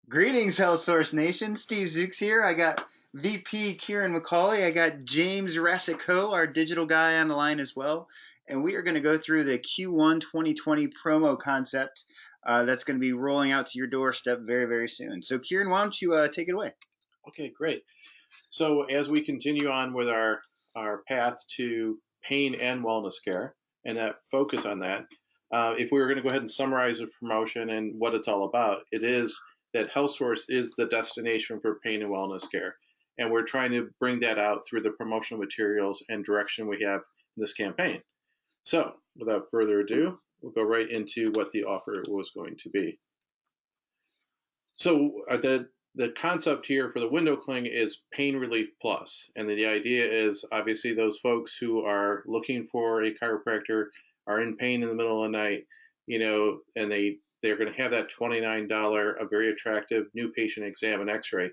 Greetings, Health Source Nation. Steve Zooks here. I got VP Kieran McCauley. I got James Rasico, our digital guy, on the line as well. And we are going to go through the Q1 2020 promo concept that's going to be rolling out to your doorstep very, very soon. So, Kieran, why don't you take it away? Okay, great. So as we continue on with our path to pain and wellness care and that focus on that, if we were going to go ahead and summarize the promotion and what it's all about, it is that HealthSource is the destination for pain and wellness care. And we're trying to bring that out through the promotional materials and direction we have in this campaign. So without further ado, we'll go right into what the offer was going to be. So the concept here for the window cling is pain relief plus, and the idea is obviously those folks who are looking for a chiropractor are in pain in the middle of the night, and they're going to have that $29 a very attractive new patient exam and X-ray.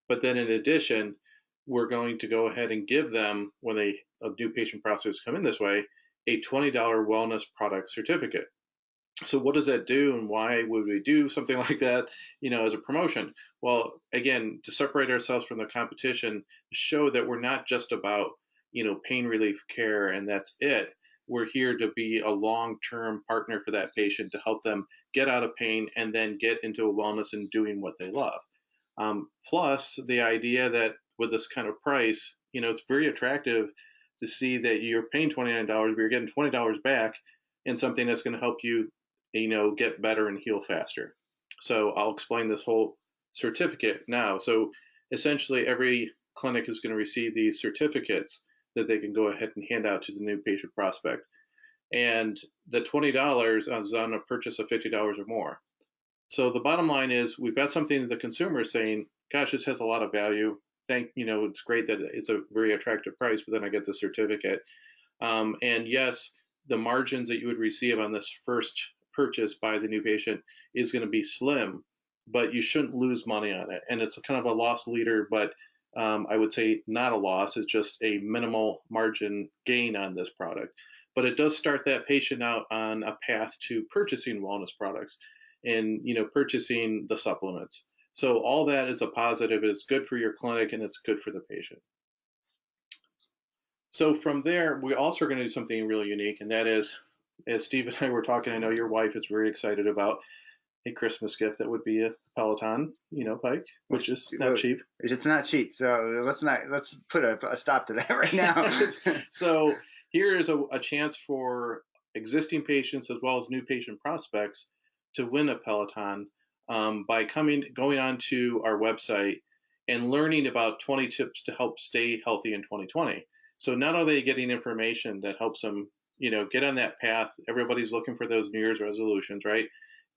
But then in addition, we're going to go ahead and give them, when a new patient prospects come in this way, a $20 wellness product certificate. So what does that do, and why would we do something like that, as a promotion? Well, again, to separate ourselves from the competition, show that we're not just about, pain relief care and that's it. We're here to be a long-term partner for that patient to help them get out of pain and then get into a wellness and doing what they love. Plus, the idea that with this kind of price, it's very attractive to see that you're paying $29, but you're getting $20 back in something that's going to help you get better and heal faster. So I'll explain this whole certificate now. So essentially every clinic is going to receive these certificates that they can go ahead and hand out to the new patient prospect. And the $20 is on a purchase of $50 or more. So the bottom line is we've got something that the consumer is saying, gosh, this has a lot of value. It's great that it's a very attractive price, but then I get the certificate. And yes, the margins that you would receive on this first purchase by the new patient is going to be slim, but you shouldn't lose money on it. And it's kind of a loss leader, but I would say not a loss. It's just a minimal margin gain on this product. But it does start that patient out on a path to purchasing wellness products and purchasing the supplements. So all that is a positive. It's good for your clinic and it's good for the patient. So from there, we also are going to do something really unique, and that is, as Steve and I were talking, I know your wife is very excited about a Christmas gift that would be a Peloton, bike, which is not cheap. It's not cheap, so let's put a stop to that right now. So here is a chance for existing patients as well as new patient prospects to win a Peloton by going onto our website and learning about 20 tips to help stay healthy in 2020. So not only are they getting information that helps them, get on that path. Everybody's looking for those New Year's resolutions, right?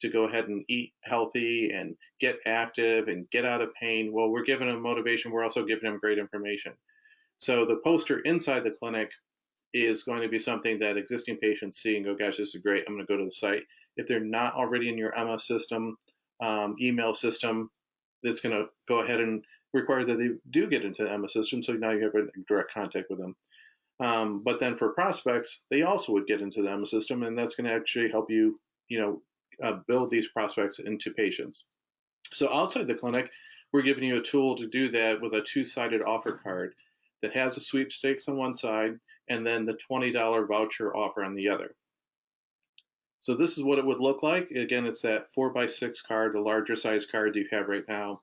To go ahead and eat healthy and get active and get out of pain. Well, we're giving them motivation. We're also giving them great information. So the poster inside the clinic is going to be something that existing patients see and go, gosh, this is great. I'm going to go to the site. If they're not already in your MS system, email system, that's going to go ahead and require that they do get into the MS system. So now you have a direct contact with them. But then for prospects, they also would get into the MS system, and that's going to actually help you, build these prospects into patients. So outside the clinic, we're giving you a tool to do that with a two-sided offer card that has a sweepstakes on one side and then the $20 voucher offer on the other. So this is what it would look like. Again, it's that 4x6 card, the larger size card you have right now.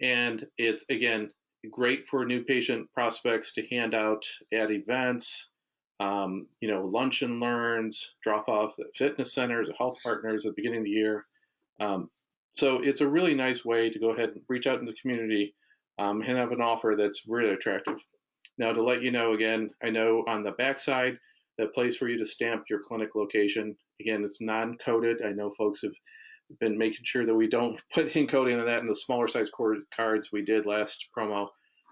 And it's, again, great for new patient prospects to hand out at events, lunch and learns, drop off at fitness centers, health partners at the beginning of the year. So it's a really nice way to go ahead and reach out in the community and have an offer that's really attractive. Now, to let you know, again, I know on the backside, the place for you to stamp your clinic location, again, it's non-coded. I know folks have been making sure that we don't put encoding on that in the smaller size cards we did last promo,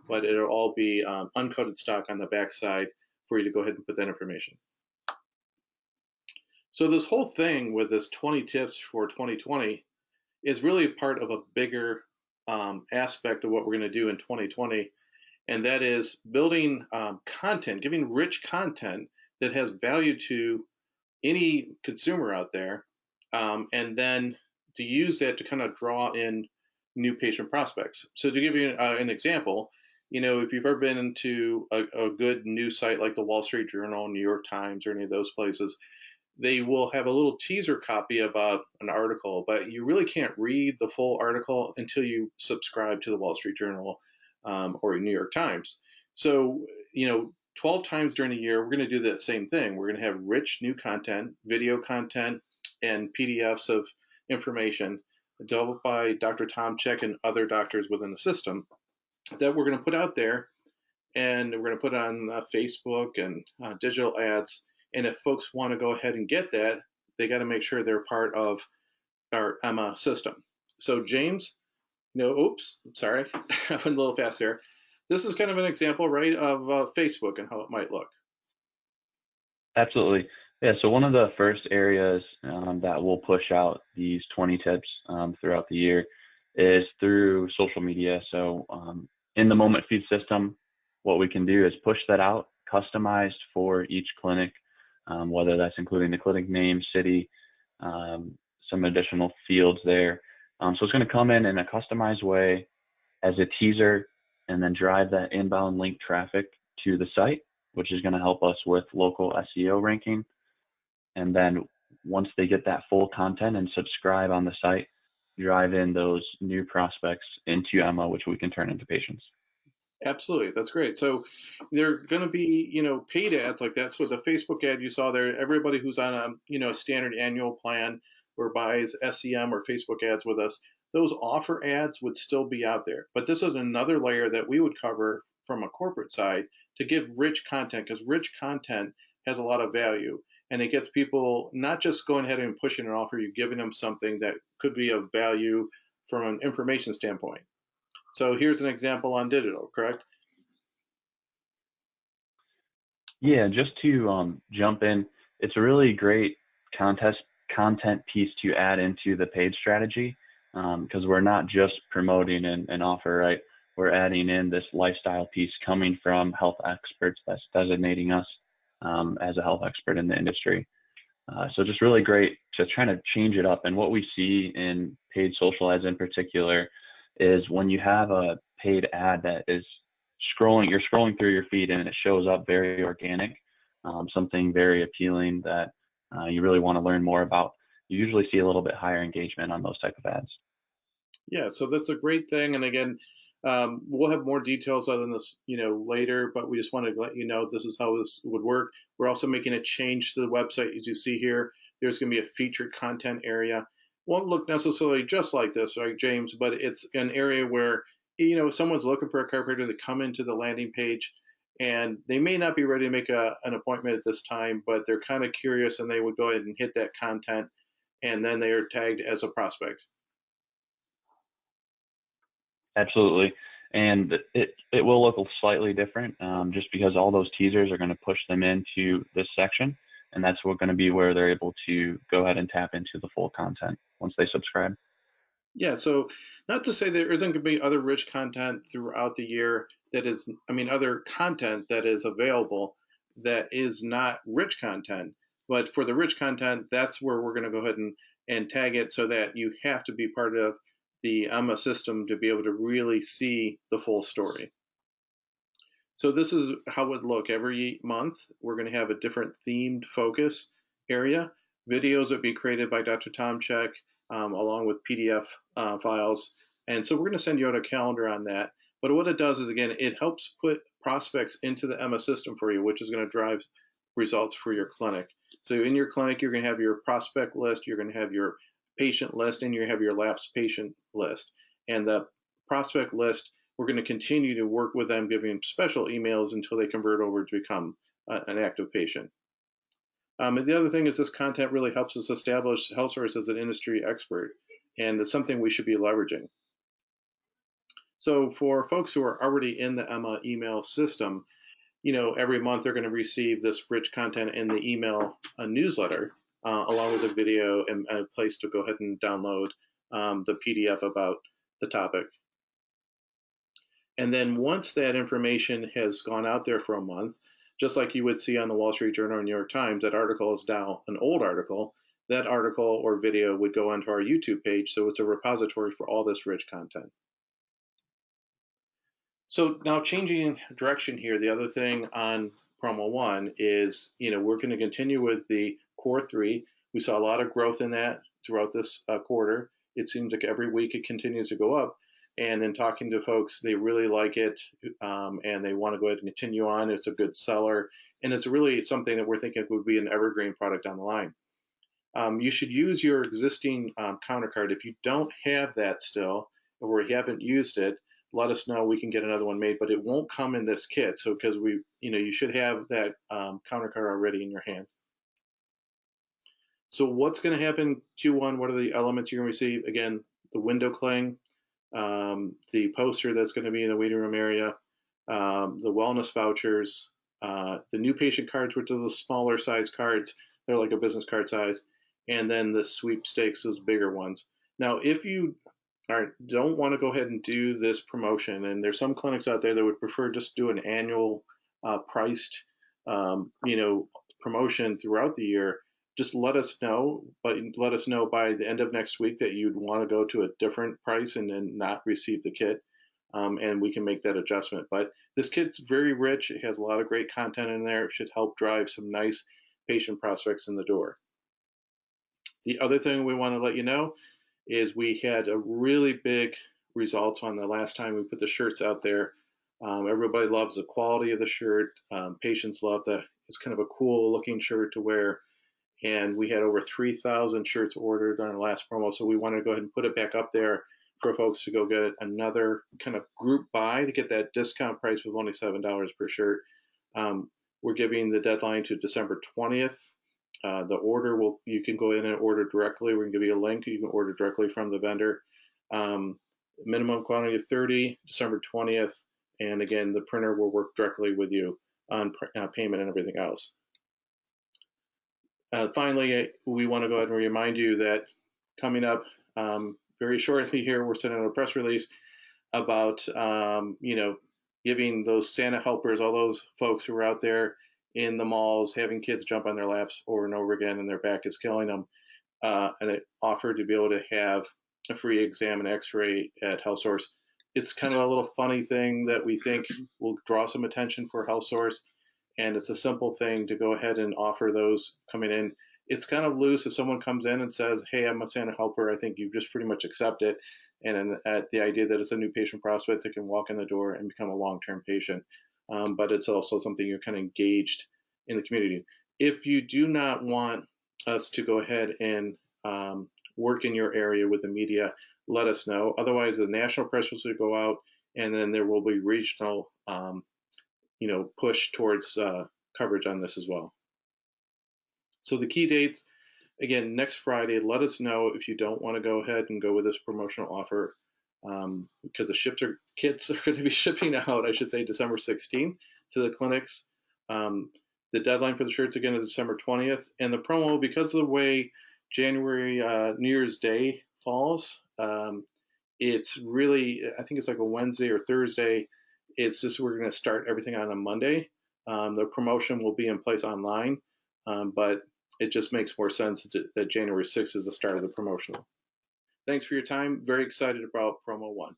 but it'll all be uncoded stock on the backside for you to go ahead and put that information. So this whole thing with this 20 tips for 2020 is really part of a bigger aspect of what we're going to do in 2020, and that is building content, giving rich content that has value to any consumer out there, and then to use that to kind of draw in new patient prospects. So to give you an example, if you've ever been into a good news site like the Wall Street Journal, New York Times, or any of those places, they will have a little teaser copy about an article, but you really can't read the full article until you subscribe to the Wall Street Journal or New York Times. So, 12 times during the year, we're going to do that same thing. We're going to have rich new content, video content, and PDFs of information developed by Dr. Tomczyk and other doctors within the system that we're going to put out there, and we're going to put on Facebook and digital ads. And if folks want to go ahead and get that, they got to make sure they're part of our Emma system. So James, oops, sorry, I went a little fast there. This is kind of an example, right, of Facebook and how it might look. Absolutely. Yeah, so one of the first areas that we'll push out these 20 tips throughout the year is through social media. So in the Moment Feed system, what we can do is push that out, customized for each clinic, whether that's including the clinic name, city, some additional fields there. So it's going to come in a customized way as a teaser and then drive that inbound link traffic to the site, which is going to help us with local SEO ranking. And then once they get that full content and subscribe on the site, drive in those new prospects into Emma, which we can turn into patients. Absolutely, that's great. So they're going to be, paid ads like that. So the Facebook ad you saw there, everybody who's on a standard annual plan or buys SEM or Facebook ads with us, those offer ads would still be out there. But this is another layer that we would cover from a corporate side to give rich content, because rich content has a lot of value. And it gets people not just going ahead and pushing an offer, you're giving them something that could be of value from an information standpoint. So here's an example on digital, correct? Yeah, just to jump in, it's a really great content piece to add into the paid strategy, because we're not just promoting an offer, right? We're adding in this lifestyle piece coming from health experts that's designating us as a health expert in the industry. So just really great to try to change it up. And what we see in paid social ads in particular is when you have a paid ad that is you're scrolling through your feed and it shows up very organic, something very appealing that you really want to learn more about, you usually see a little bit higher engagement on those type of ads. Yeah, so that's a great thing. And again, we'll have more details on this, later, but we just wanted to let you know this is how this would work. We're also making a change to the website. As you see here, there's going to be a featured content area. Won't look necessarily just like this, right, James? But it's an area where, if someone's looking for a chiropractor, they come into the landing page and they may not be ready to make an appointment at this time, but they're kind of curious and they would go ahead and hit that content, and then they are tagged as a prospect. Absolutely. And it will look slightly different just because all those teasers are going to push them into this section. And that's going to be where they're able to go ahead and tap into the full content once they subscribe. Yeah, so not to say there isn't going to be other rich content throughout the year other content that is available that is not rich content. But for the rich content, that's where we're going to go ahead and tag it so that you have to be part of the Emma system to be able to really see the full story. So this is how it would look every month. We're going to have a different themed focus area. Videos would be created by Dr. Tomczyk along with PDF files. And so we're going to send you out a calendar on that. But what it does is, again, it helps put prospects into the Emma system for you, which is going to drive results for your clinic. So in your clinic, you're going to have your prospect list, you're going to have your patient list, and you have your lapsed patient list. And the prospect list, we're going to continue to work with them, giving them special emails until they convert over to become an active patient. And the other thing is this content really helps us establish HealthSource as an industry expert, and it's something we should be leveraging. So for folks who are already in the Emma email system, every month they're going to receive this rich content in the email newsletter, along with a video and a place to go ahead and download the PDF about the topic. And then once that information has gone out there for a month, just like you would see on the Wall Street Journal or New York Times, that article is now an old article. that article or video would go onto our YouTube page. So it's a repository for all this rich content. So now changing direction here, the other thing on promo one is, we're going to continue with the core 3. We saw a lot of growth in that throughout this quarter. It seems like every week it continues to go up. And in talking to folks, they really like it, and they want to go ahead and continue on. It's a good seller, and it's really something that we're thinking would be an evergreen product down the line. You should use your existing counter card. If you don't have that still, or you haven't used it, let us know. We can get another one made, but it won't come in this kit. So because you should have that counter card already in your hand. So what's going to happen Q1? What are the elements you're going to receive? Again, the window cling, the poster that's going to be in the waiting room area, the wellness vouchers, the new patient cards, which are the smaller size cards. They're like a business card size. And then the sweepstakes, those bigger ones. Now, if you don't want to go ahead and do this promotion, and there's some clinics out there that would prefer just do an annual priced, promotion throughout the year, just let us know. But let us know by the end of next week that you'd want to go to a different price and then not receive the kit, and we can make that adjustment. But this kit's very rich. It has a lot of great content in there. It should help drive some nice patient prospects in the door. The other thing we want to let you know is we had a really big results on the last time we put the shirts out there. Everybody loves the quality of the shirt. Patients love it's kind of a cool looking shirt to wear. And we had over 3,000 shirts ordered on our last promo. So we want to go ahead and put it back up there for folks to go get another kind of group buy to get that discount price of only $7 per shirt. We're giving the deadline to December 20th. The order you can go in and order directly. We're going to give you a link. You can order directly from the vendor. Minimum quantity of 30, December 20th. And again, the printer will work directly with you on payment and everything else. Finally, we want to go ahead and remind you that coming up very shortly here, we're sending out a press release about, giving those Santa helpers, all those folks who are out there in the malls having kids jump on their laps over and over again and their back is killing them, an offer to be able to have a free exam and x-ray at HealthSource. It's kind of a little funny thing that we think will draw some attention for HealthSource, and it's a simple thing to go ahead and offer those coming in. It's kind of loose. If someone comes in and says, hey, I'm a Santa helper, I think you just pretty much accept it. And at the idea that it's a new patient prospect that can walk in the door and become a long-term patient. But it's also something you're kind of engaged in the community. If you do not want us to go ahead and work in your area with the media, let us know. Otherwise, the national press release will go out, and then there will be regional push towards coverage on this as well. So the key dates, again, next Friday. Let us know if you don't want to go ahead and go with this promotional offer, because the kits are going to be shipping out, I should say, December 16th to the clinics. The deadline for the shirts, again, is December 20th. And the promo, because of the way January New Year's Day falls, it's really, I think it's like a Wednesday or Thursday. It's just we're going to start everything on a Monday. The promotion will be in place online, but it just makes more sense that January 6th is the start of the promotional. Thanks for your time. Very excited about promo one.